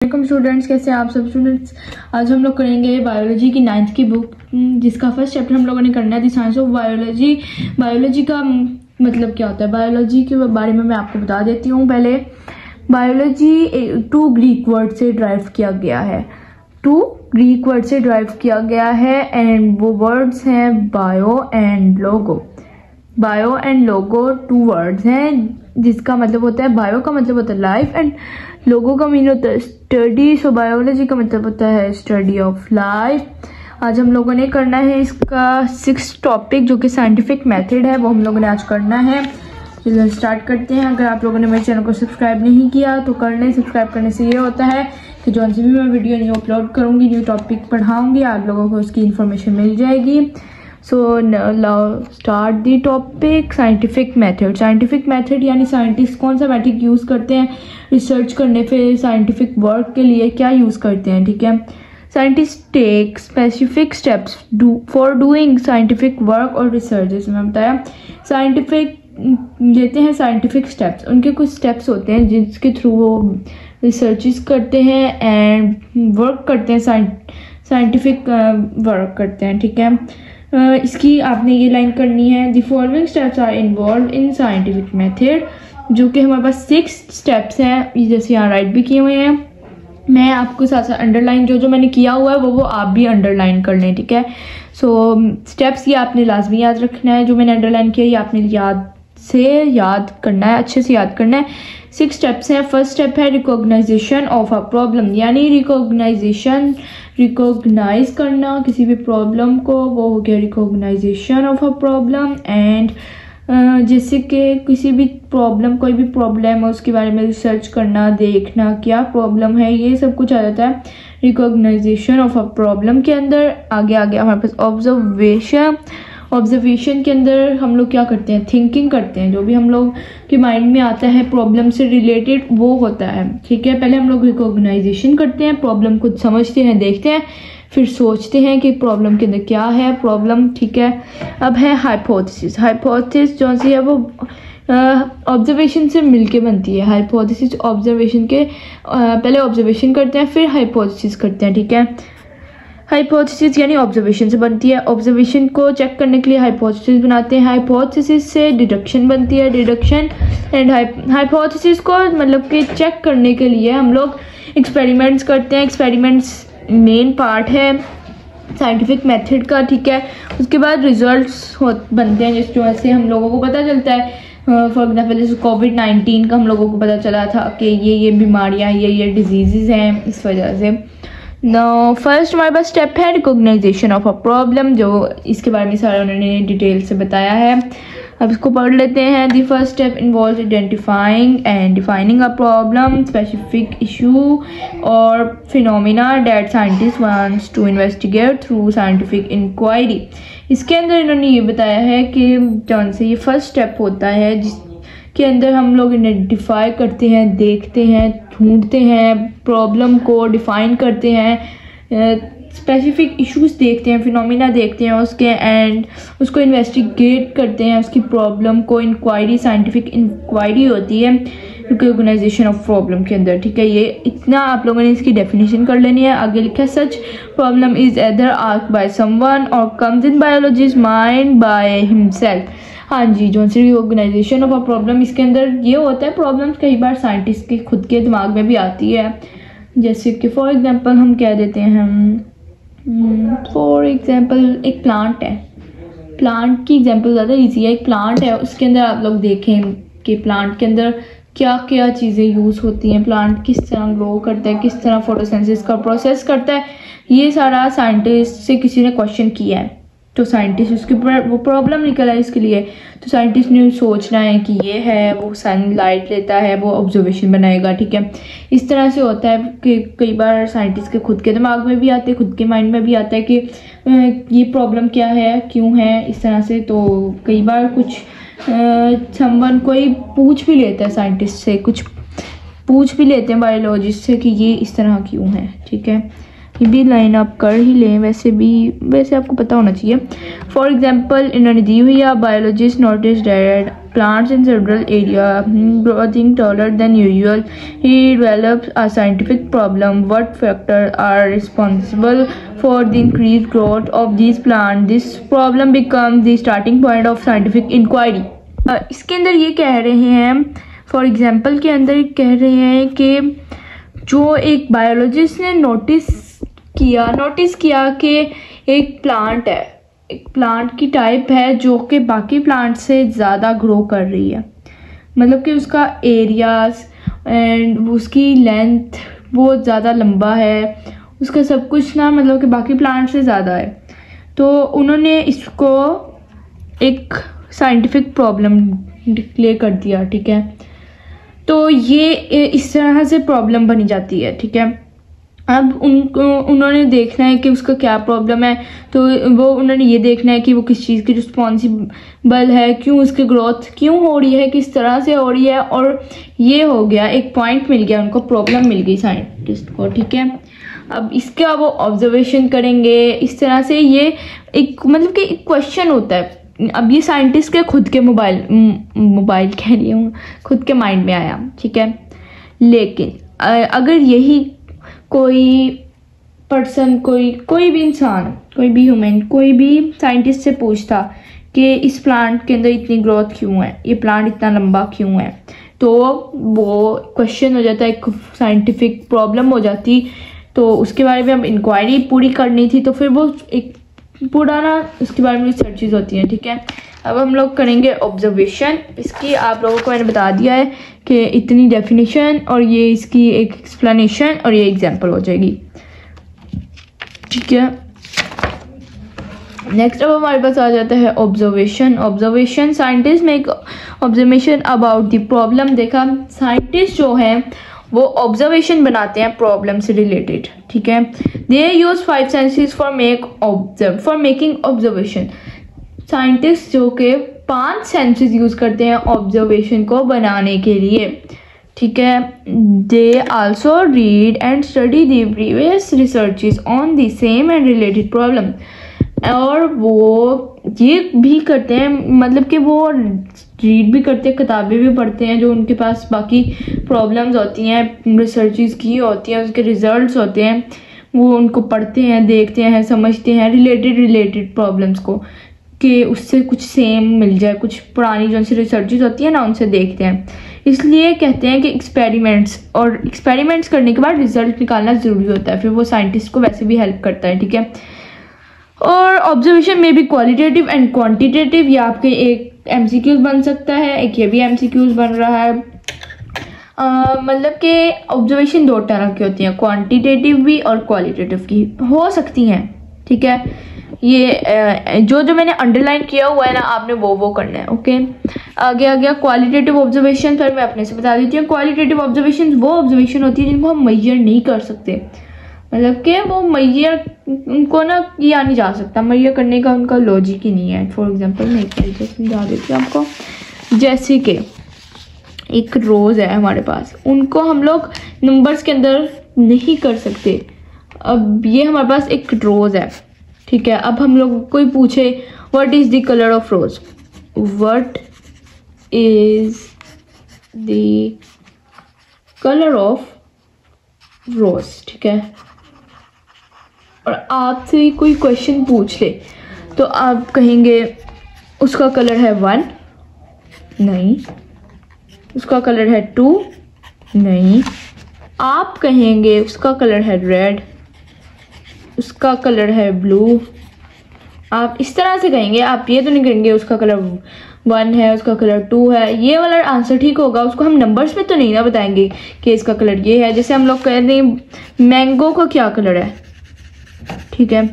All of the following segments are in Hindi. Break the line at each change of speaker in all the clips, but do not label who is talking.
वेलकम स्टूडेंट्स, कैसे हैं आप सब स्टूडेंट्स। आज हम लोग करेंगे बायोलॉजी की 9th की बुक, जिसका फर्स्ट चैप्टर हम लोगों ने करना है the science of biology. Biology का मतलब क्या होता है, बायोलॉजी के बारे में मैं आपको बता देती हूँ। पहले बायोलॉजी 2 ग्रीक वर्ड से ड्राइव किया गया है, 2 ग्रीक वर्ड से ड्राइव किया गया है एंड वो वर्ड्स हैं bio and logo. Bio and logo 2 words हैं, जिसका मतलब होता है, बायो का मतलब होता है लाइफ एंड लोगों का मीन होता है स्टडी। सो बायोलॉजी का मतलब होता है स्टडी ऑफ लाइफ। आज हम लोगों ने करना है इसका 6th टॉपिक, जो कि साइंटिफिक मेथड है, वो हम लोगों ने आज करना है। चलिए स्टार्ट करते हैं। अगर आप लोगों ने मेरे चैनल को सब्सक्राइब नहीं किया तो कर लें। सब्सक्राइब करने से ये होता है कि जो भी मैं वीडियो न्यू अपलोड करूँगी, न्यू टॉपिक पढ़ाऊँगी, आप लोगों को उसकी इन्फॉर्मेशन मिल जाएगी। So start the topic scientific method. Scientific method यानी साइंटिस्ट कौन सा मेथड यूज़ करते हैं रिसर्च करने पे, साइंटिफिक वर्क के लिए क्या यूज़ करते हैं, ठीक है। Scientist take specific steps for doing scientific work और रिसर्च। जैसे मैं बताया, साइंटिफिक लेते हैं साइंटिफिक स्टेप्स, उनके कुछ स्टेप्स होते हैं जिसके थ्रू वो रिसर्चेस करते हैं एंड वर्क करते हैं, साइंटिफिक वर्क करते हैं, ठीक है। इसकी आपने ये लाइन करनी है, the following steps are involve in scientific method, जो कि हमारे पास 6 स्टेप्स हैं, जैसे यहाँ राइट भी किए हुए हैं। मैं आपको साथ साथ अंडरलाइन जो मैंने किया हुआ है वो आप भी अंडरलाइन कर लें, ठीक है। सो स्टेप्स ये आपने लाजमी याद रखना है, जो मैंने अंडरलाइन किया ये आपने याद करना है, अच्छे से याद करना है। 6 स्टेप्स हैं। फर्स्ट स्टेप है रिकॉग्नाइजेशन ऑफ अ प्रॉब्लम, यानी रिकॉग्नाइज करना किसी भी प्रॉब्लम को, वो हो गया recognization of a problem. And जैसे कि किसी भी प्रॉब्लम, कोई भी प्रॉब्लम है उसके बारे में रिसर्च करना, देखना क्या प्रॉब्लम है, ये सब कुछ आ जाता है रिकॉग्नाइजेशन ऑफ अ प्रॉब्लम के अंदर। आगे हमारे पास ऑब्जर्वेशन के अंदर हम लोग क्या करते हैं, थिंकिंग करते हैं, जो भी हम लोग के माइंड में आता है प्रॉब्लम से रिलेटेड वो होता है, ठीक है। पहले हम लोग रिकॉग्नाइजेशन करते हैं, प्रॉब्लम को समझते हैं, देखते हैं, फिर सोचते हैं कि प्रॉब्लम के अंदर क्या है प्रॉब्लम, ठीक है। अब है हाइपोथेसिस जो सी है वो ऑब्जर्वेशन से मिलके बनती है। हाइपोथेसिस ऑब्जर्वेशन के पहले ऑब्जर्वेशन करते हैं फिर हाइपोथेसिस करते हैं, ठीक है। हाइपोथेसिस यानी ऑब्जर्वेशन से बनती है, ऑब्जर्वेशन को चेक करने के लिए हाइपोथेसिस बनाते हैं, हाइपोथेसिस से डिडक्शन बनती है, डिडक्शन एंड हाइपोथेसिस को मतलब कि चेक करने के लिए हम लोग एक्सपेरिमेंट्स करते हैं। एक्सपेरिमेंट्स मेन पार्ट है साइंटिफिक मेथड का, ठीक है। उसके बाद रिजल्ट्स बनते हैं, जिस वजह से हम लोगों को पता चलता है, फॉर एग्जाम्पल जैसे कोविड-19 का हम लोगों को पता चला था कि ये बीमारियां, ये डिजीज़ हैं, इस वजह से। फर्स्ट हमारे पास स्टेप है रिकॉग्नाइजेशन ऑफ अ प्रॉब्लम, जो इसके बारे में सारा उन्होंने डिटेल से बताया है। अब इसको पढ़ लेते हैं। The first step involve identifying and defining a problem, specific issue or phenomena that scientist wants to investigate through scientific inquiry. इसके अंदर इन्होंने ये बताया है कि जौन से ये फर्स्ट स्टेप होता है जिसके अंदर हम लोग आइडेंटिफाई करते हैं, देखते हैं, ढूंढते हैं, प्रॉब्लम को डिफाइन करते हैं, स्पेसिफिक इश्यूज देखते हैं, फिनोमिना देखते हैं उसके, एंड उसको इन्वेस्टिगेट करते हैं, उसकी प्रॉब्लम को। इंक्वायरी साइंटिफिक इंक्वायरी होती है रिकॉग्नाइजेशन ऑफ प्रॉब्लम के अंदर, ठीक है। ये इतना आप लोगों ने इसकी डेफिनेशन कर लेनी है। आगे लिखा है such problem is either asked by someone or comes in biologist mind by himself. हाँ जी, जो सी रिकॉग्नाइजेशन ऑफ अ प्रॉब्लम, इसके अंदर ये होता है प्रॉब्लम कई बार साइंटिस्ट के खुद के दिमाग में भी आती है। जैसे कि फॉर एग्जाम्पल हम कह देते हैं, फॉर एग्जाम्पल एक प्लांट है, प्लांट की एग्जाम्पल ज़्यादा ईजी है। एक प्लांट है, उसके अंदर आप लोग देखें कि प्लांट के अंदर क्या क्या चीज़ें यूज़ होती हैं, प्लांट किस तरह ग्रो करता है, किस तरह फोटोसिंथेसिस का प्रोसेस करता है, ये सारा साइंटिस्ट से किसी ने क्वेश्चन किया है, तो साइंटिस्ट उसके ऊपर वो प्रॉब्लम निकला है इसके लिए, तो साइंटिस्ट ने सोचना है कि ये है, वो सनलाइट लेता है, वो ऑब्जर्वेशन बनाएगा, ठीक है। इस तरह से होता है कि कई बार साइंटिस्ट के खुद के दिमाग में भी आते हैं, खुद के माइंड में भी आता है कि ये प्रॉब्लम क्या है, क्यों है, इस तरह से। तो कई बार कुछ समवन कोई पूछ भी लेता है, साइंटिस्ट से कुछ पूछ भी लेते हैं बायोलॉजिस्ट से कि ये इस तरह क्यों है, ठीक है। ये भी लाइन आप कर ही लें, वैसे आपको पता होना चाहिए। फॉर एग्जाम्पल इन्होंने दी हुई है, biologist notice that plants in several areas, growing taller than usual. He develops a scientific problem. What factors are responsible for the increased growth of these plants? This problem becomes the starting point of scientific inquiry. इसके अंदर ये कह रहे हैं, फॉर एग्जाम्पल के अंदर कह रहे हैं कि जो एक बायोलॉजिस्ट ने नोटिस किया कि एक प्लांट है, एक प्लांट की टाइप है जो कि बाकी प्लांट से ज़्यादा ग्रो कर रही है, मतलब कि उसका एरियाज एंड उसकी लेंथ बहुत ज़्यादा लंबा है, उसका सब कुछ ना मतलब कि बाकी प्लांट से ज़्यादा है। तो उन्होंने इसको एक साइंटिफिक प्रॉब्लम डिक्लेयर कर दिया, ठीक है। तो ये इस तरह से प्रॉब्लम बनी जाती है, ठीक है। अब उन्होंने देखना है कि उसका क्या प्रॉब्लम है, तो उन्होंने ये देखना है कि वो किस चीज़ की रिस्पॉन्सिबल है, क्यों उसकी ग्रोथ क्यों हो रही है, किस तरह से हो रही है, और ये हो गया एक पॉइंट मिल गया उनको, प्रॉब्लम मिल गई साइंटिस्ट को, ठीक है। अब इसका वो ऑब्जर्वेशन करेंगे इस तरह से, ये एक मतलब कि एक क्वेश्चन होता है। अब ये साइंटिस्ट के खुद के मोबाइल कह रही हूँ, खुद के माइंड में आया, ठीक है। लेकिन अगर यही कोई पर्सन, कोई भी इंसान, कोई भी ह्यूमन, कोई भी साइंटिस्ट से पूछता कि इस प्लांट के अंदर इतनी ग्रोथ क्यों है, ये प्लांट इतना लंबा क्यों है, तो वो क्वेश्चन हो जाता है, एक साइंटिफिक प्रॉब्लम हो जाती। तो उसके बारे में अब इंक्वायरी पूरी करनी थी, तो फिर वो एक पूरा ना उसके बारे में रिसर्चेज होती हैं, ठीक है। अब हम लोग करेंगे ऑब्जर्वेशन। इसकी आप लोगों को मैंने बता दिया है कि इतनी डेफिनेशन और ये इसकी एक एक्सप्लेनेशन और ये एग्जांपल हो जाएगी, ठीक है। नेक्स्ट अब हमारे पास आ जाता है observation. Scientist make observation about the problem. देखा, साइंटिस्ट जो है वो ऑब्जर्वेशन बनाते हैं प्रॉब्लम से रिलेटेड, ठीक है। They use 5 senses for making observation. Scientist जो के 5 सेंसेस यूज करते हैं ऑब्जर्वेशन को बनाने के लिए, ठीक है। They also read and study the previous researches on the same and related problem. और वो ये भी करते हैं, मतलब कि वो रीड भी करते हैं, किताबें भी पढ़ते हैं, जो उनके पास बाकी प्रॉब्लम्स होती हैं, रिसर्चेस की होती हैं, उसके रिजल्ट्स होते हैं, वो उनको पढ़ते हैं, देखते हैं, समझते हैं रिलेटेड प्रॉब्लम्स को, कि उससे कुछ सेम मिल जाए, कुछ पुरानी जो सी रिसर्चेस होती है ना उनसे देखते हैं। इसलिए कहते हैं कि एक्सपेरिमेंट्स करने के बाद रिजल्ट निकालना ज़रूरी होता है, फिर वो साइंटिस्ट को वैसे भी हेल्प करता है, ठीक है। और ऑब्जर्वेशन में भी क्वालिटेटिव एंड क्वांटिटेटिव, ये आपके एक MCQs बन सकता है, एक ये भी MCQs बन रहा है। मतलब कि ऑब्जर्वेशन 2 तरह की होती हैं, क्वांटिटेटिव भी और क्वालिटेटिव की हो सकती हैं, ठीक है। ये जो मैंने अंडरलाइन किया हुआ है ना, आपने वो करना है, ओके। आगे आ गया क्वालिटेटिव ऑब्जर्वेशन, फिर मैं अपने से बता देती हूँ। क्वालिटेटिव ऑब्जर्वेशन वो ऑब्जर्वेशन होती है जिनको हम मेजर नहीं कर सकते, मतलब कि वो मेजर उनको ना किया नहीं जा सकता, मेजर करने का उनका लॉजिक ही नहीं है। फॉर एग्जांपल मैं एक तरीके से समझा देती हूँ आपको, जैसे कि एक रोज़ है हमारे पास, उनको हम लोग नंबर्स के अंदर नहीं कर सकते। अब ये हमारे पास एक रोज़ है, ठीक है। अब हम लोग कोई पूछे what is the colour of rose, what is the colour of rose, ठीक है। और आपसे कोई क्वेश्चन पूछ ले तो आप कहेंगे उसका कलर है 1, नहीं। उसका कलर है 2, नहीं। आप कहेंगे उसका कलर है रेड, उसका कलर है ब्लू। आप इस तरह से कहेंगे, आप ये तो नहीं कहेंगे उसका कलर 1 है, उसका कलर 2 है। ये वाला आंसर ठीक होगा, उसको हम नंबर्स में तो नहीं ना बताएंगे कि इसका कलर ये है। जैसे हम लोग कह रहे हैं मैंगो का क्या कलर है, ठीक है।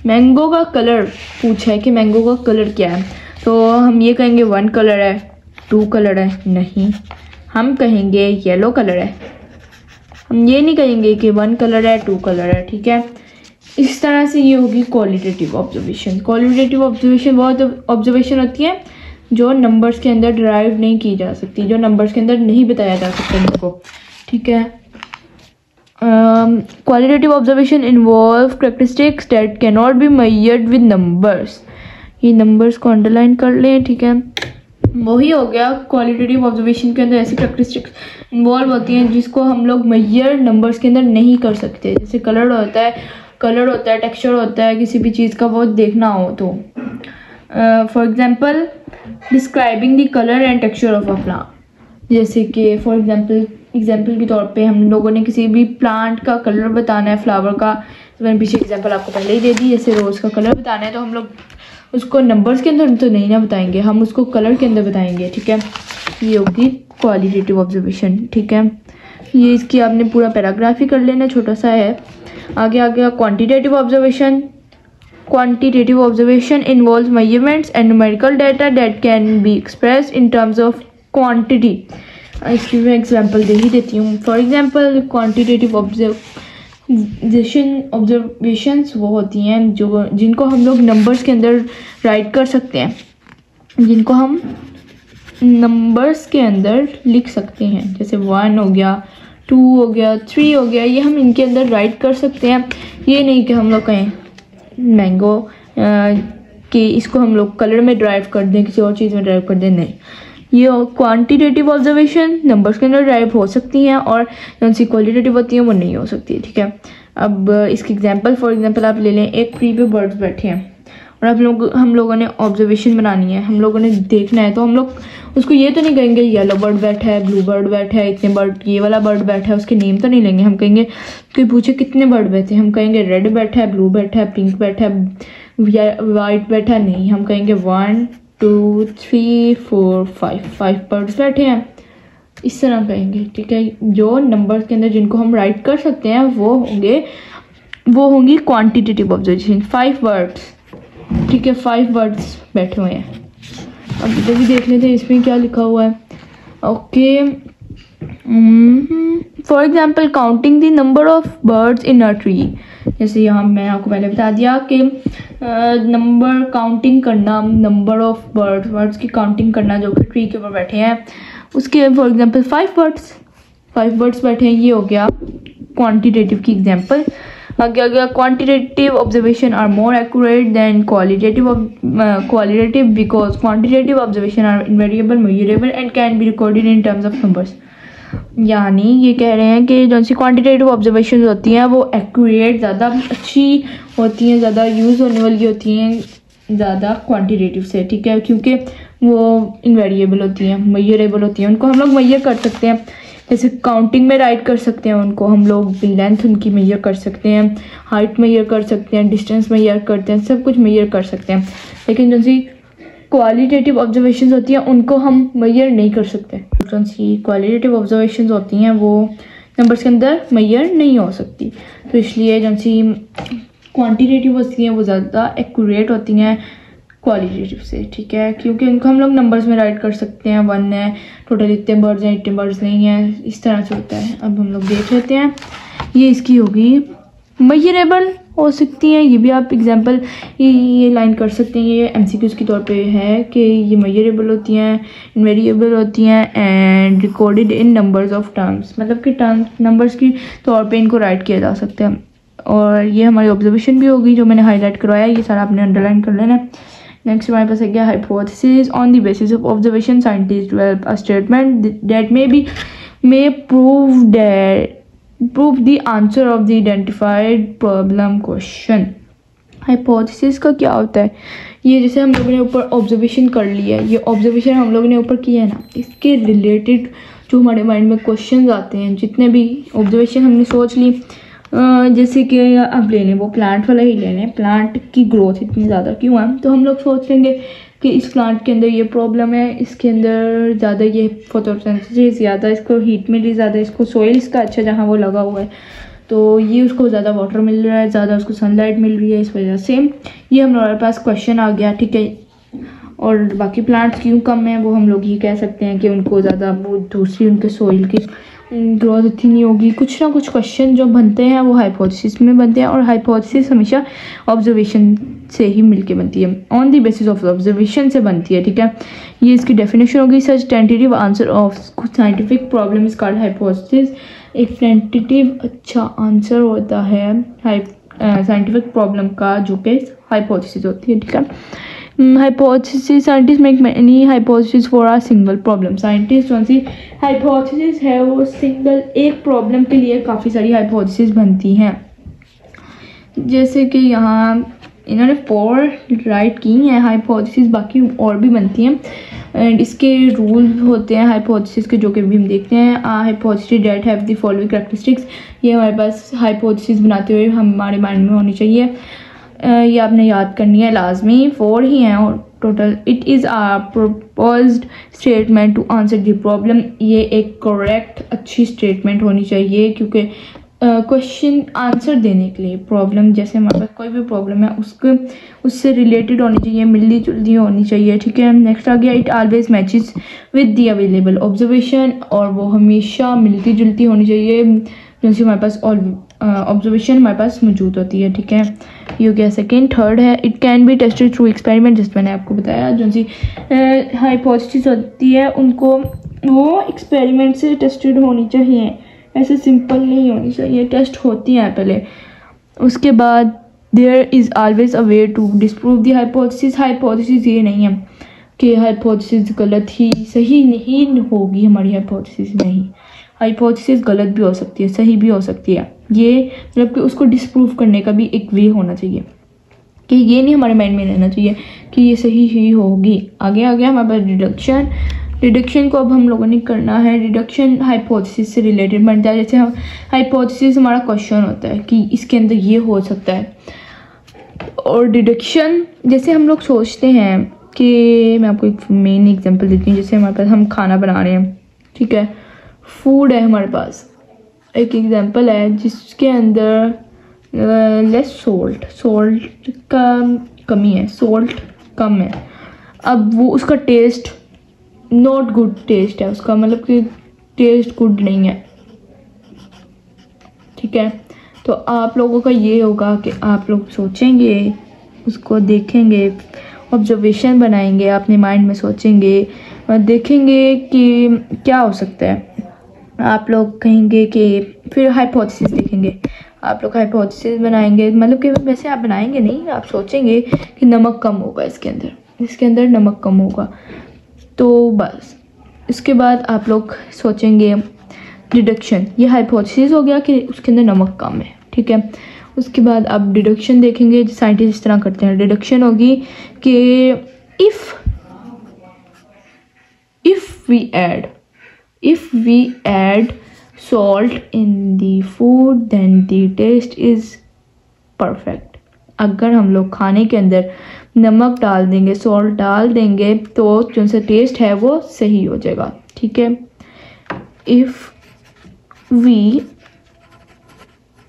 मैंगो का कलर पूछा है कि मैंगो का कलर क्या है, तो हम ये कहेंगे 1 कलर है, 2 कलर है, नहीं। हम कहेंगे येलो कलर है, हम ये नहीं कहेंगे कि 1 कलर है, 2 कलर है, ठीक है। इस तरह से ये होगी क्वालिटेटिव ऑब्जर्वेशन। क्वालिटेटिव ऑब्जर्वेशन बहुत ऑब्जर्वेशन होती है जो नंबर्स के अंदर डिराइव नहीं की जा सकती, जो नंबर्स के अंदर नहीं बताया जा सकता इनको, ठीक है। Qualitative observation involve characteristics that can not be measured with numbers. ये नंबर्स को अंडरलाइन कर लें, ठीक है। वही हो गया। क्वालिटेटिव ऑब्जर्वेशन के अंदर ऐसी कैरेक्टरिस्टिक्स इन्वॉल्व होती हैं जिसको हम लोग मेजर नंबर्स के अंदर नहीं कर सकते। जैसे कलर होता है, टेक्सचर होता है, किसी भी चीज़ का वो देखना हो तो for example describing the colour and texture of a plant. जैसे कि फॉर एग्जांपल के तौर पे हम लोगों ने किसी भी प्लांट का कलर बताना है, फ्लावर का, तो मैंने पीछे एग्जांपल आपको पहले ही दे दी। जैसे रोज़ का कलर बताना है तो हम लोग उसको नंबर्स के अंदर तो नहीं ना बताएंगे, हम उसको कलर के अंदर बताएंगे, ठीक है। ये होगी क्वालिटेटिव ऑब्जर्वेशन, ठीक है। ये इसकी आपने पूरा पैराग्राफ ही कर लेना, छोटा सा है। आगे आ गया quantitative observation. Quantitative observation involves measurements and numerical data that can be expressed in terms of quantity. इसकी मैं एग्जांपल दे ही देती हूँ। फॉर एग्जांपल क्वांटिटेटिव ऑब्जर्वेशंस वो होती हैं जिनको हम लोग नंबर्स के अंदर राइट कर सकते हैं, जिनको हम नंबर्स के अंदर लिख सकते हैं। जैसे 1 हो गया, 2 हो गया, 3 हो गया, ये हम इनके अंदर राइट कर सकते हैं। ये नहीं कि हम लोग कहें मैंगो कि इसको हम लोग कलर में ड्राइव कर दें, किसी और चीज़ में ड्राइव कर दें, नहीं। ये क्वांटिटेटिव ऑब्जर्वेशन नंबर्स के अंदर ड्राइव हो सकती हैं और जो सी क्वालिटेटिव होती हैं वो नहीं हो सकती, ठीक है। अब इसकी एग्जांपल फॉर एग्जांपल आप ले लें, एक ट्री पे बर्ड्स बैठे हैं और हम लोगों ने ऑब्जर्वेशन बनानी है, हम लोगों ने देखना है, तो हम लोग उसको ये तो नहीं कहेंगे येलो बर्ड बैठा है, ब्लू बर्ड बैठा है, इतने बर्ड, ये वाला बर्ड बैठा है, उसके नेम तो नहीं लेंगे। हम कहेंगे कोई पूछे कितने बर्ड बैठे, हम कहेंगे रेड बैठा है, ब्लू बैठा है, पिंक बैठा है, वाइट बैठा है, नहीं, हम कहेंगे 1 2 3 4 5 बर्ड्स बैठे हैं, इस तरह कहेंगे, ठीक है। जो नंबर्स के अंदर जिनको हम राइट कर सकते हैं वो होंगी क्वांटिटेटिव ऑब्जर्वेशन। 5 बर्ड्स, ठीक है, 5 बर्ड्स बैठे हुए हैं। अब इधर भी देख लेते हैं इसमें क्या लिखा हुआ है। Okay, for example counting the number of birds in a tree. जैसे यहाँ मैं आपको पहले बता दिया कि नंबर काउंटिंग करना, नंबर ऑफ बर्ड्स की काउंटिंग करना जो कि ट्री के ऊपर बैठे हैं, उसके फॉर एग्जांपल 5 बर्ड्स बैठे हैं, ये हो गया क्वांटिटेटिव की एग्जांपल। आगे आ गया quantitative observation are more accurate than qualitative because quantitative observation are invariable, measurable and can be recorded in terms of numbers. यानी ये कह रहे हैं कि जो सी क्वांटिटेटिव ऑब्जर्वेशन होती हैं वो एक्यूरेट, ज़्यादा अच्छी होती हैं, ज़्यादा यूज़ होने वाली होती हैं ज़्यादा क्वांटिटेटिव से, ठीक है, क्योंकि वो इनवेरिएबल होती हैं, मेजरेबल होती हैं, उनको हम लोग मेजर कर सकते हैं। जैसे काउंटिंग में राइट कर सकते हैं उनको हम लोग, लेंथ उनकी मेजर कर सकते हैं, हाइट मेजर कर सकते हैं, डिस्टेंस मेजर करते हैं, सब कुछ मेजर कर सकते हैं। लेकिन जो सी क्वालिटेटिव ऑब्जर्वेशंस होती हैं उनको हम मेजर नहीं कर सकते। जो सी क्वालिटेटिव ऑब्जर्वेशंस होती हैं वो नंबर्स के अंदर मेजर नहीं हो सकती, तो इसलिए जो सी क्वांटिटेटिव होती हैं वो ज़्यादा एक्यूरेट होती हैं क्वालिटेटिव से, ठीक है, क्योंकि उनको हम लोग नंबर्स में राइट कर सकते हैं। 1 है, टोटल इतने बर्ड्स हैं, इतने बर्ड्स नहीं हैं, इस तरह से होता है। अब हम लोग देख लेते हैं, ये इसकी होगी मेजरेबल हो सकती हैं। ये भी आप एग्जांपल ये लाइन कर सकते हैं, ये एमसीक्यूज़ के तौर पे है कि ये मेजरेबल होती हैं, इनवेरिएबल होती हैं and recorded in numbers of terms, मतलब कि नंबर्स की तौर पे इनको राइट किया जा सकता है। और ये हमारी ऑब्जर्वेशन भी होगी जो मैंने हाईलाइट करवाया, ये सारा आपने अंडरलाइन कर लेना। नेक्स्ट हमारे पास है क्या, hypothesis. On the basis of observation scientist develop a statement that may prove the answer of the identified problem question. Hypothesis का क्या होता है, ये जैसे हम लोगों ने ऊपर ऑब्जर्वेशन कर लिया है, ये ऑब्जर्वेशन हम लोगों ने ऊपर किया है ना, इसके रिलेटेड जो हमारे माइंड में क्वेश्चन आते हैं, जितने भी ऑब्जर्वेशन हमने सोच ली, जैसे कि अब ले लें वो प्लांट वाला ही ले लें, प्लांट की ग्रोथ इतनी ज़्यादा क्यों है, तो हम लोग सोच लेंगे कि इस प्लांट के अंदर ये प्रॉब्लम है, इसके अंदर ज़्यादा ये फोटोसिंथेसिस ज़्यादा, इसको हीट मिल रही ज़्यादा, इसको सोइल्स का अच्छा जहाँ वो लगा हुआ है तो ये उसको ज़्यादा वाटर मिल रहा है, ज़्यादा उसको सनलाइट मिल रही है, इस वजह से ये हमारे पास क्वेश्चन आ गया, ठीक है। और बाकी प्लांट्स क्यों कम है वो हम लोग ये कह सकते हैं कि उनको ज़्यादा वो दूसरी उनके सोइल की ग्रोथ इतनी नहीं होगी। कुछ ना कुछ क्वेश्चन जो बनते हैं वो हाइपोथेसिस में बनते हैं, और हाइपोथेसिस हमेशा ऑब्जर्वेशन से ही मिलके बनती है, on the basis of observation से बनती है, ठीक है। ये इसकी डेफिनेशन होगी, such tentative answer of scientific problem is called hypothesis. एक टेंटेटिव अच्छा आंसर होता है साइंटिफिक प्रॉब्लम का जो कि हाइपोथेसिस होती है, ठीक है। Hypothesis scientist make many hypothesis for a single problem. Scientist कौन सी हाइपोथेसिस है वो सिंगल एक प्रॉब्लम के लिए काफ़ी सारी हाइपोथेसिस बनती हैं। जैसे कि यहाँ इन्होंने 4 राइट की हैं हाइपोथेसिस, बाकी और भी बनती हैं एंड इसके रूल होते हैं हाइपोथेसिस के, जो कि भी हम देखते हैं। Hypothesis that have the following characteristics, ये हमारे पास हाइपोथेसिस बनाते हुए हमारे माइंड में होनी चाहिए। ये आपने याद करनी है लाजमी, 4 ही हैं और total. It is a proposed statement to answer the problem, ये एक करेक्ट अच्छी स्टेटमेंट होनी चाहिए क्योंकि क्वेश्चन आंसर देने के लिए प्रॉब्लम, जैसे हमारे पास कोई भी प्रॉब्लम है उससे रिलेटेड होनी चाहिए, मिलती जुलती होनी चाहिए, ठीक है। नेक्स्ट आ गया, it always matches with the available observation, और वो हमेशा मिलती जुलती होनी चाहिए जैसे हमारे पास ऑब्जर्वेशन हमारे पास मौजूद होती है, ठीक है। ये हो गया सेकेंड। थर्ड है, it can be tested through experiment, जिस मैंने आपको बताया जो सी हाइपोथेसिस होती है उनको वो एक्सपेरिमेंट से टेस्टेड होनी चाहिए, ऐसे सिंपल नहीं होनी चाहिए, टेस्ट होती हैं पहले। उसके बाद there is always a way to disprove the hypothesis, hypothesis ये नहीं है कि हाइपोथेसिस गलत ही सही नहीं होगी, हमारी हाइपोथेसिस नहीं, हाइपोथेसिस गलत भी हो सकती है सही भी हो सकती है, ये मतलब कि उसको डिस्प्रूव करने का भी एक वे होना चाहिए कि ये नहीं हमारे माइंड में रहना चाहिए कि ये सही ही होगी। आगे आ गया हमारे पास डिडक्शन। डिडक्शन को अब हम लोगों ने करना है। डिडक्शन हाइपोथेसिस से रिलेटेड बनता है। जैसे हम हाइपोथेसिस हमारा क्वेश्चन होता है कि इसके अंदर ये हो सकता है, और डिडक्शन जैसे हम लोग सोचते हैं कि मैं आपको एक मेन एग्जांपल देती हूँ। जैसे हमारे पास हम खाना बना रहे हैं, ठीक है, फूड है हमारे पास, एक एग्जांपल है जिसके अंदर लेस सोल्ट का कमी है, सोल्ट कम है। अब वो उसका टेस्ट नॉट गुड टेस्ट है उसका, मतलब कि टेस्ट गुड नहीं है, ठीक है। तो आप लोगों का ये होगा कि आप लोग सोचेंगे, उसको देखेंगे, ऑब्जर्वेशन बनाएंगे, अपने माइंड में सोचेंगे और देखेंगे कि क्या हो सकता है। आप लोग कहेंगे कि फिर हाइपोथेसिस देखेंगे, आप लोग हाइपोथेसिस बनाएंगे, मतलब कि वैसे आप बनाएंगे नहीं, आप सोचेंगे कि नमक कम होगा इसके अंदर नमक कम होगा, तो बस इसके बाद आप लोग सोचेंगे डिडक्शन, ये हाइपोथेसिस हो गया कि उसके अंदर नमक कम है, ठीक है। उसके बाद आप डिडक्शन देखेंगे, साइंटिस्ट इस तरह करते हैं। डिडक्शन होगी कि if we add salt in the food then the taste is perfect, अगर हम लोग खाने के अंदर नमक डाल देंगे, सॉल्ट डाल देंगे, तो जो सा टेस्ट है वो सही हो जाएगा, ठीक है। If we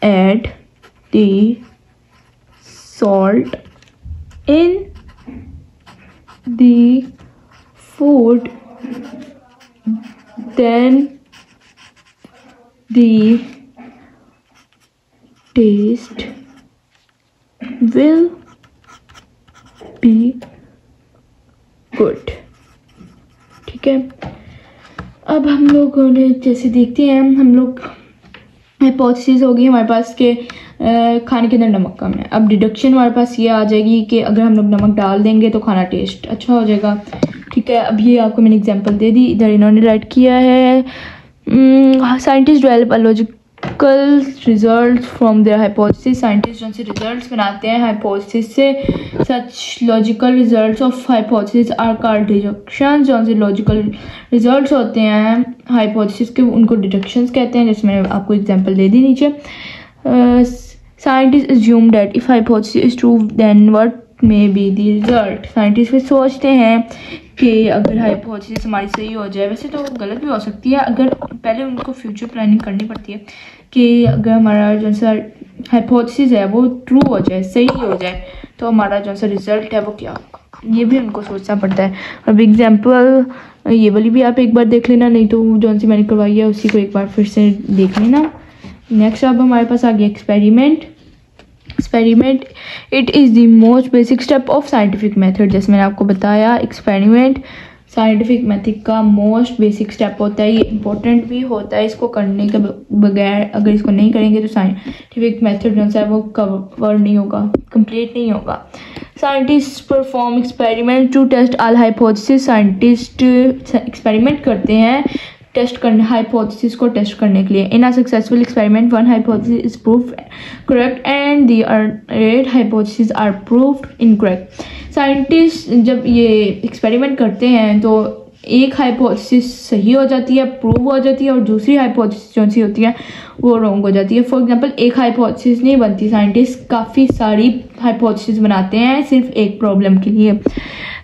add the salt in the food then the taste will be good, ठीक है। अब हम लोगों ने जैसे देखते हैं, हम लोग हाइपोथेसिस होगी हमारे पास के खाने के अंदर नमक कम है। अब डिडक्शन हमारे पास ये आ जाएगी कि अगर हम लोग नमक डाल देंगे तो खाना टेस्ट अच्छा हो जाएगा, ठीक है। अब ये आपको मैंने एग्जांपल दे दी, इधर इन्होंने राइट किया है scientist develop logical result from their hypothesis, scientist जो से रिजल्ट्स बनाते हैं हाइपोथेसिस से, such logical results of hypothesis are called deduction, जो से लॉजिकल रिजल्ट्स होते हैं हाइपोथेसिस के उनको डिडक्शंस कहते हैं, जैसे मैंने आपको एग्जांपल दे दी नीचे। Scientist assume that if hypothesis is true then what may be the result, scientist फिर सोचते हैं कि अगर हाइपोथेसिस हमारी सही हो जाए, वैसे तो गलत भी हो सकती है, अगर पहले उनको फ्यूचर प्लानिंग करनी पड़ती है कि अगर हमारा जो सा हाइपोथेसिस है वो ट्रू हो जाए, सही हो जाए, तो हमारा जो सा रिजल्ट है वो क्या होगा, ये भी उनको सोचना पड़ता है। अब एग्जांपल ये वाली भी आप एक बार देख लेना, नहीं तो जो सी मैंने करवाई है उसी को एक बार फिर से देख लेना। नेक्स्ट अब हमारे पास आ गया experiment. It is the most basic step of scientific method, जैसे मैंने आपको बताया एक्सपेरिमेंट साइंटिफिक मेथड का मोस्ट बेसिक स्टेप होता है, ये इम्पोर्टेंट भी होता है। इसको करने के बगैर अगर इसको नहीं करेंगे तो साइंटिफिक मेथड जो है वो कवर नहीं होगा, कंप्लीट नहीं होगा। Scientist perform experiment to test all hypothesis. Scientist experiment करते हैं टेस्ट करने, हाइपोथेसिस को टेस्ट करने के लिए। In a successful experiment one hypothesis is proved correct and the other hypothesis are proved incorrect. Scientist जब ये एक्सपेरिमेंट करते हैं तो एक हाइपोथेसिस सही हो जाती है, प्रूव हो जाती है, और दूसरी हाइपोथेसिस जो सी होती है वो रॉन्ग हो जाती है। फॉर एग्जांपल एक हाइपोथेसिस नहीं बनती, साइंटिस्ट काफ़ी सारी हाइपोथेसिस बनाते हैं सिर्फ एक प्रॉब्लम के लिए।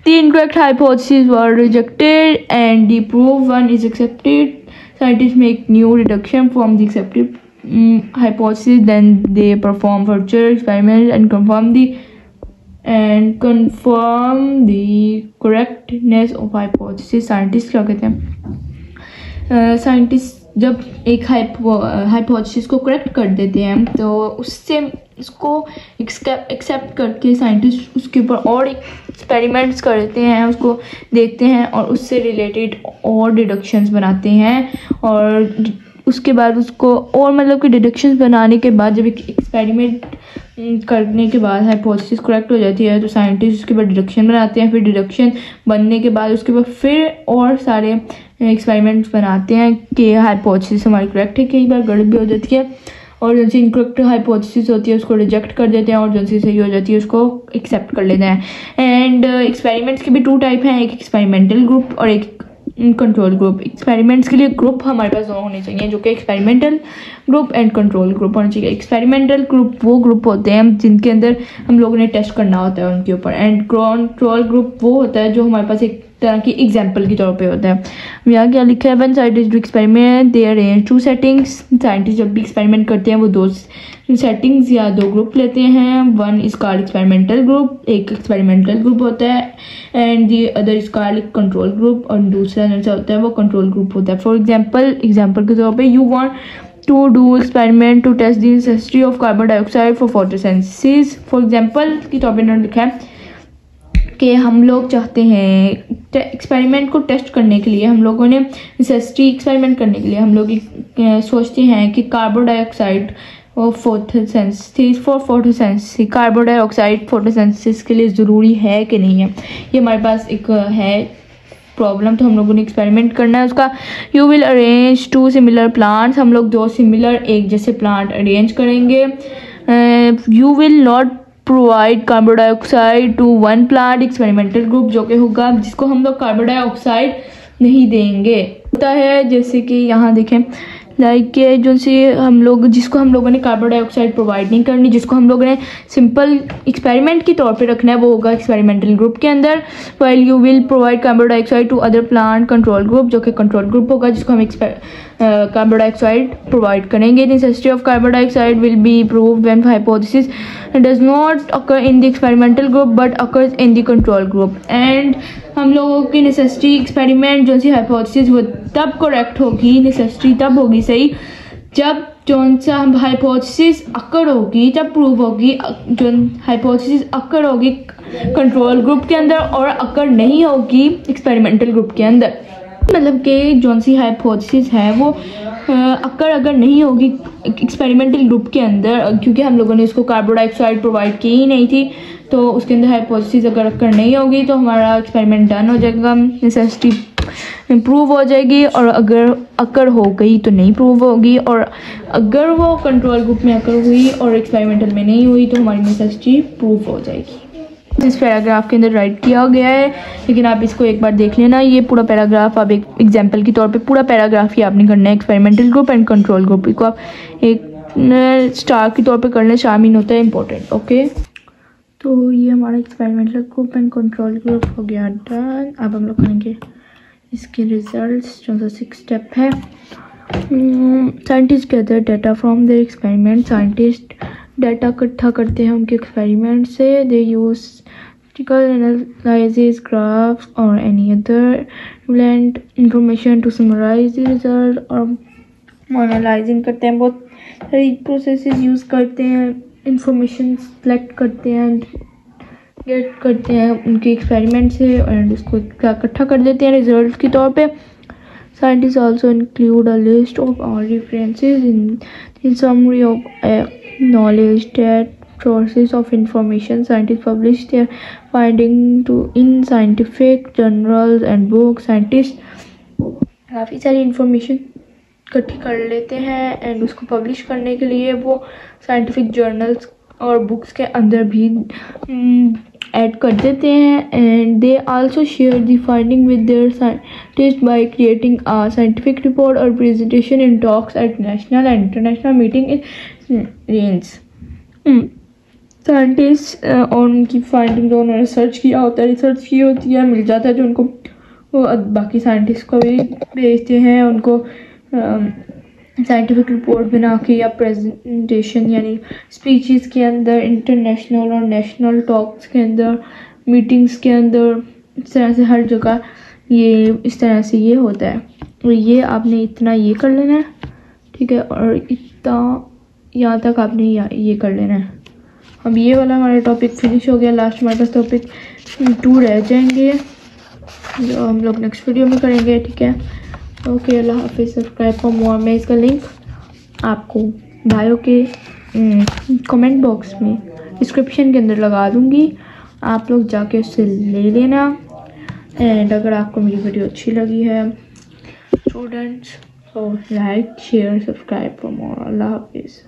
The incorrect hypotheses were rejected and the proved one is accepted. Scientists make new deduction from the accepted hypothesis. Then they perform further experiments and confirm the correctness of hypothesis. Scientists क्या कहते हैं? साइंटिस्ट जब एक हाइपोथेसिस को करेक्ट कर देते हैं तो उससे उसको एक्सेप्ट करके साइंटिस्ट उसके ऊपर और एक्सपेरिमेंट्स करते हैं, उसको देखते हैं और उससे रिलेटेड और डिडक्शंस बनाते हैं। और उसके बाद उसको और मतलब कि डिडक्शंस बनाने के बाद जब एक एक्सपेरिमेंट करने के बाद हाइपोथेसिस करेक्ट हो जाती है तो साइंटिस्ट उसके बाद डिडक्शन बनाते हैं। फिर डिडक्शन बनने के बाद उसके बाद फिर और सारे एक्सपेरिमेंट्स बनाते हैं कि हाइपोथेसिस हमारी करेक्ट है। कई बार गलत भी हो जाती है और जो सी इनकरेक्ट हाइपोथेसिस होती है उसको रिजेक्ट कर देते हैं और जो सी सही हो जाती है उसको एक्सेप्ट कर लेते हैं। एंड एक्सपेरिमेंट्स के भी 2 टाइप हैं, एक एक्सपेरिमेंटल ग्रुप और एक कंट्रोल ग्रुप। एक्सपेरिमेंट्स के लिए ग्रुप हमारे पास 2 होने चाहिए जो कि experimental group and control group होना चाहिए। एक्सपेरिमेंटल ग्रुप वो ग्रुप होते हैं जिनके अंदर हम लोगों ने टेस्ट करना होता है उनके ऊपर, एंड कंट्रोल ग्रुप वो होता है जो हमारे पास एक तरह की एग्जाम्पल के तौर पे होता है। यहाँ क्या लिखा है? When scientist do experiment they arrange 2 settings. Scientist जब भी एक्सपेरिमेंट करते हैं वो 2 सेटिंग्स या 2 ग्रुप लेते हैं। One is called experimental group, एक एक्सपेरिमेंटल ग्रुप होता है, and the other is called control group, और दूसरा जो होता है वो कंट्रोल ग्रुप होता है। फॉर एग्जाम्पल के तौर पे you want to do experiment to test the necessity of carbon dioxide for photosynthesis. For example के तौर पर लिखा है कि हम लोग चाहते हैं एक्सपेरिमेंट को टेस्ट करने के लिए, हम लोगों ने नेसेसिटी एक्सपेरिमेंट करने के लिए हम लोग सोचते हैं कि कार्बन डाइऑक्साइड और photosynthesis for photosynthesis, carbon dioxide photosynthesis के लिए ज़रूरी है कि नहीं है। ये हमारे पास एक है प्रॉब्लम, तो हम लोगों ने एक्सपेरिमेंट करना है उसका। You will arrange 2 similar plants, हम लोग 2 सिमिलर एक जैसे प्लांट अरेंज करेंगे। You will not provide carbon dioxide to 1 plant, experimental group जो कि होगा जिसको हम लोग कार्बन डाइऑक्साइड नहीं देंगे। होता है जैसे कि यहाँ देखें लाइक जो सी हम लोग जिसको हम लोगों ने कार्बन डाइऑक्साइड प्रोवाइड नहीं करनी, जिसको हम लोगों ने सिंपल एक्सपेरिमेंट के तौर पे रखना है वो होगा एक्सपेरिमेंटल ग्रुप के अंदर। While you will provide carbon dioxide to other plant, control group जो कि कंट्रोल ग्रुप होगा जिसको हम कार्बन डाइऑक्साइड प्रोवाइड करेंगे। Necessity of carbon dioxide will be proved when hypothesis does not occur in the experimental group but occurs in the control group. And हम लोगों की नेसेसिटी एक्सपेरिमेंट जो सी हाइपोथेसिस वो तब करेक्ट होगी, नेसेसिटी तब होगी सही जब जो सा हाइपोथेसिस अकर होगी, जब प्रूव होगी। जो हाइपोथेसिस अकर होगी कंट्रोल ग्रुप के अंदर और अकर नहीं होगी एक्सपेरिमेंटल ग्रुप के अंदर। मतलब कि जो सी हाइपोथेसिस है वो अगर नहीं होगी एक्सपेरिमेंटल ग्रुप के अंदर, क्योंकि हम लोगों ने इसको कार्बन डाइऑक्साइड प्रोवाइड की ही नहीं थी, तो उसके अंदर हाइपोथेसिस अगर नहीं होगी तो हमारा एक्सपेरिमेंट डन हो जाएगा, नेसेसिटी प्रूव हो जाएगी। और अगर अकर हो गई तो नहीं प्रूव होगी, और अगर वो कंट्रोल ग्रुप में अकर हुई और एक्सपेरिमेंटल में नहीं हुई तो हमारी नेसेसिटी प्रूव हो जाएगी। इस पैराग्राफ के अंदर राइट किया गया है, लेकिन आप इसको एक बार देख लेना। ये पूरा पैराग्राफ आप एक एग्जाम्पल के तौर पे पूरा पैराग्राफ ही आपने करना है। Experimental group and control group को आप एक स्टार के तौर पे करना, स्टार मीन होता है इंपॉर्टेंट। ओके, तो ये हमारा experimental group and control group हो गया डन। अब हम लोग करेंगे इसके रिजल्ट्स, जो सा 6 स्टेप है। Scientist gather data from their experiment, scientist data इकट्ठा करते हैं उनके एक्सपेरिमेंट से। दे यूज एनालिसिस ग्राफ्स और any other relevant information to summarise the result, और एनालाइजिंग करते हैं, बहुत सारी प्रोसेसेस यूज़ करते हैं, इंफॉर्मेशन सेलेक्ट करते हैं, गेट करते हैं उनके एक्सपेरिमेंट से एंड उसको इकट्ठा कर देते हैं रिजल्ट के तौर पे। Scientists also include a list of all references in summary of knowledge that sources of information. Scientists publish their findings in scientific journals and books. Scientists काफ़ी सारी इंफॉर्मेशन इकट्ठी कर लेते हैं एंड उसको पब्लिश करने के लिए वो साइंटिफिक जर्नल्स और बुक्स के अंदर भी ऐड कर देते हैं। And they also share the finding with their scientist by creating a scientific report or presentation in talks at national and international meeting in range. Scientist और उनकी फाइंडिंग जो उन्होंने रिसर्च किया होता है, रिसर्च की होती है, मिल जाता है जो उनको वो बाकी साइंटिस्ट को भी भेजते हैं उनको साइंटिफिक रिपोर्ट बना के या प्रेजेंटेशन यानी स्पीचेस के अंदर, इंटरनेशनल और नेशनल टॉक्स के अंदर, मीटिंग्स के अंदर, इस तरह से हर जगह ये इस तरह से ये होता है। और ये आपने इतना ये कर लेना है, ठीक है, और इतना यहाँ तक आपने ये कर लेना है। अब ये वाला हमारा टॉपिक फिनिश हो गया। लास्ट हमारे पास टॉपिक 2 रह जाएंगे जो हम लोग नेक्स्ट वीडियो में करेंगे, ठीक है। ओके, अल्लाह हाफिज़। सब्सक्राइब फॉर मोर। मैं इसका लिंक आपको बायो के कमेंट बॉक्स में डिस्क्रिप्शन के अंदर लगा दूँगी, आप लोग जाके उससे ले लेना। एंड अगर आपको मेरी वीडियो अच्छी लगी है स्टूडेंट्स, तो like share subscribe for more. अल्लाह हाफिज़।